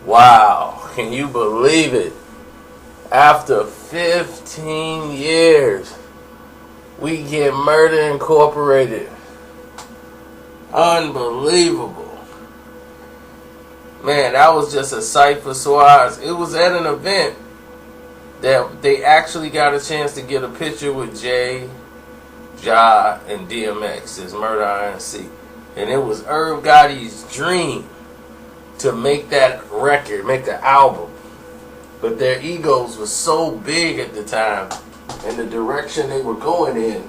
Wow, can you believe it? After 15 years, we get Murda Incorporated. Unbelievable. Man, that was just a sight for sore eyes. It was at an event that they actually got a chance to get a picture with Jay, Ja, and DMX as Murda Inc. And it was Irv Gotti's dream to make that record, make the album. But their egos were so big at the time and the direction they were going in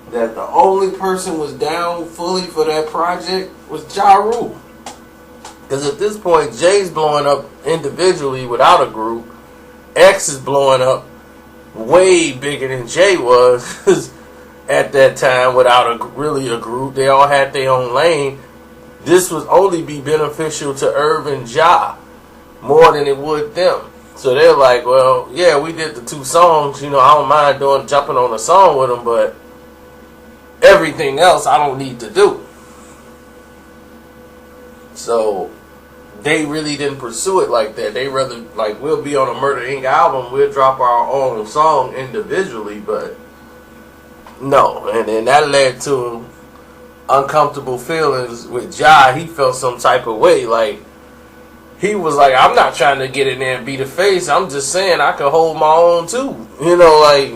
that the only person was down fully for that project was Ja Rule. Because at this point, Jay's blowing up individually without a group. X is blowing up way bigger than Jay was at that time without really a group. They all had their own lane. This would only be beneficial to Irv and Ja more than it would them. So they're like, well, yeah, we did the 2 songs. I don't mind jumping on a song with them, but everything else I don't need to do. So they really didn't pursue it like that. They rather, like, we'll be on a Murda Inc. album, we'll drop our own song individually, but no. And then that led to uncomfortable feelings with Ja. He felt some type of way. Like, he was like, I'm not trying to get in there and be the face. I'm just saying I can hold my own too. Like,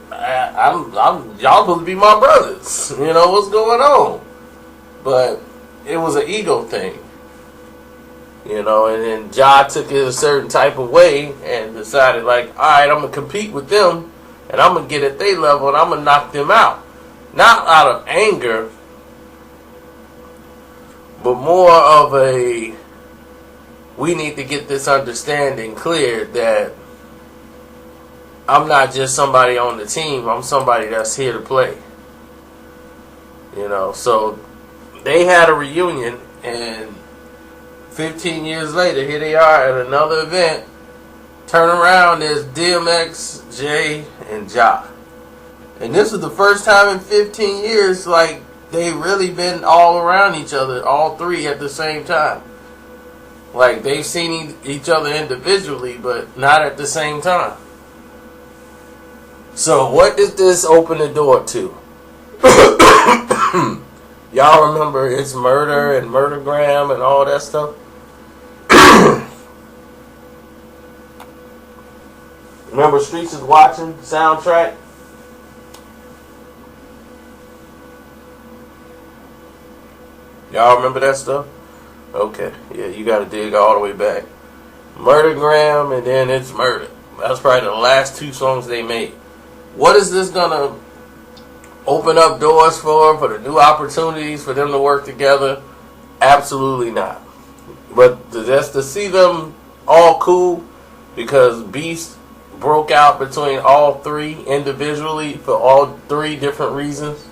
I'm y'all supposed to be my brothers. What's going on? But it was an ego thing. And then Ja took it a certain type of way and decided, like, alright, I'm going to compete with them and I'm going to get at their level and I'm going to knock them out. Not out of anger, but more of a, we need to get this understanding clear that I'm not just somebody on the team, I'm somebody that's here to play. So they had a reunion, and 15 years later, here they are at another event. Turn around, there's DMX, Jay, and Ja. And this is the first time in 15 years, like, they've really been all around each other, all three at the same time. Like, they've seen each other individually, but not at the same time. So, what did this open the door to? Y'all remember It's Murder and Murdergram and all that stuff? Remember Streets is Watching soundtrack? Y'all remember that stuff? Okay, yeah, you gotta dig all the way back. Murdergram and then It's Murder. That's probably the last 2 songs they made. What is this gonna open up doors for the new opportunities for them to work together? Absolutely not. But just to see them all cool, because Beast broke out between all 3 individually for all 3 different reasons.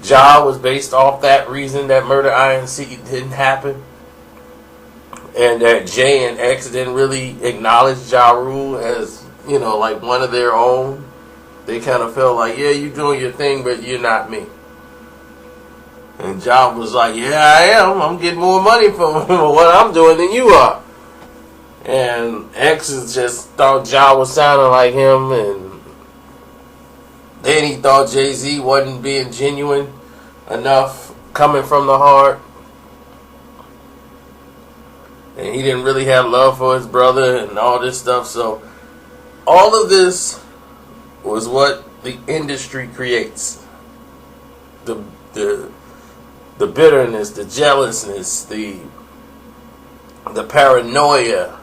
Ja was based off that reason that Murda Inc. didn't happen. And that Jay and X didn't really acknowledge Ja Rule as, like one of their own. They kind of felt like, yeah, you're doing your thing, but you're not me. And Ja was like, yeah, I am. I'm getting more money for what I'm doing than you are. And X just thought Ja was sounding like him, and then he thought JayZ wasn't being genuine enough, coming from the heart. And he didn't really have love for his brother and all this stuff. So all of this was what the industry creates. The bitterness, the jealousness, the paranoia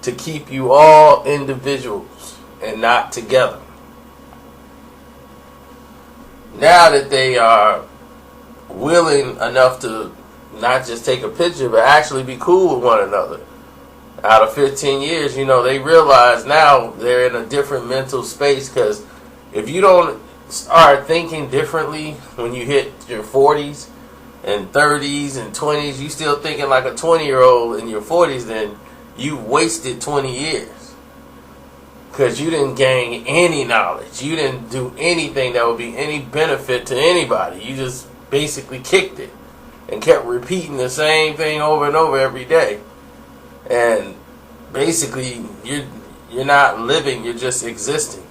to keep you all individuals and not together. Now that they are willing enough to not just take a picture, but actually be cool with one another. Out of 15 years, they realize now they're in a different mental space, because if you don't start thinking differently when you hit your 40s and 30s and 20s, you still thinking like a 20-year-old in your 40s, then you wasted 20 years. Because you didn't gain any knowledge. You didn't do anything that would be any benefit to anybody. You just basically kicked it and kept repeating the same thing over and over every day. And basically, you're not living, you're just existing.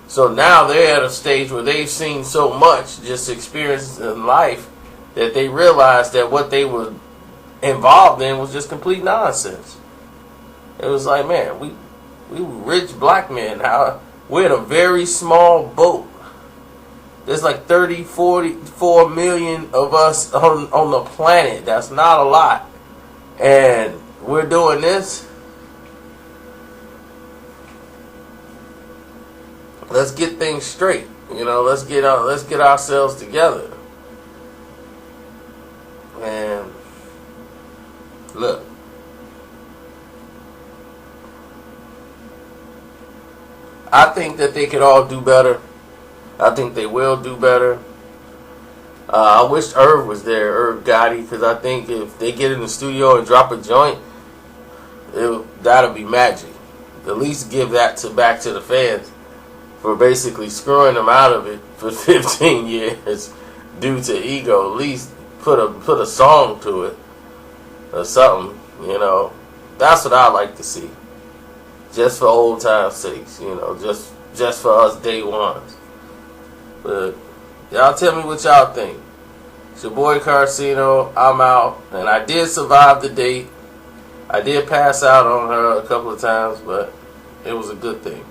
So now they're at a stage where they've seen so much, just experienced in life, that they realized that what they were involved in was just complete nonsense. It was like, man, we rich black men, we're in a very small boat. There's like 44 million of us on the planet. That's not a lot. And we're doing this. Let's get things straight. Let's get ourselves together. And look, I think that they could all do better. I think they will do better. I wish Irv was there, Irv Gotti, because I think if they get in the studio and drop a joint, that'll be magic. At least give that back to the fans for basically screwing them out of it for 15 years due to ego. At least put a song to it or something. That's what I like to see. Just for old time's sakes, just for us day ones. But y'all tell me what y'all think. It's your boy Karceno. I'm out. And I did survive the date. I did pass out on her a couple of times, but it was a good thing.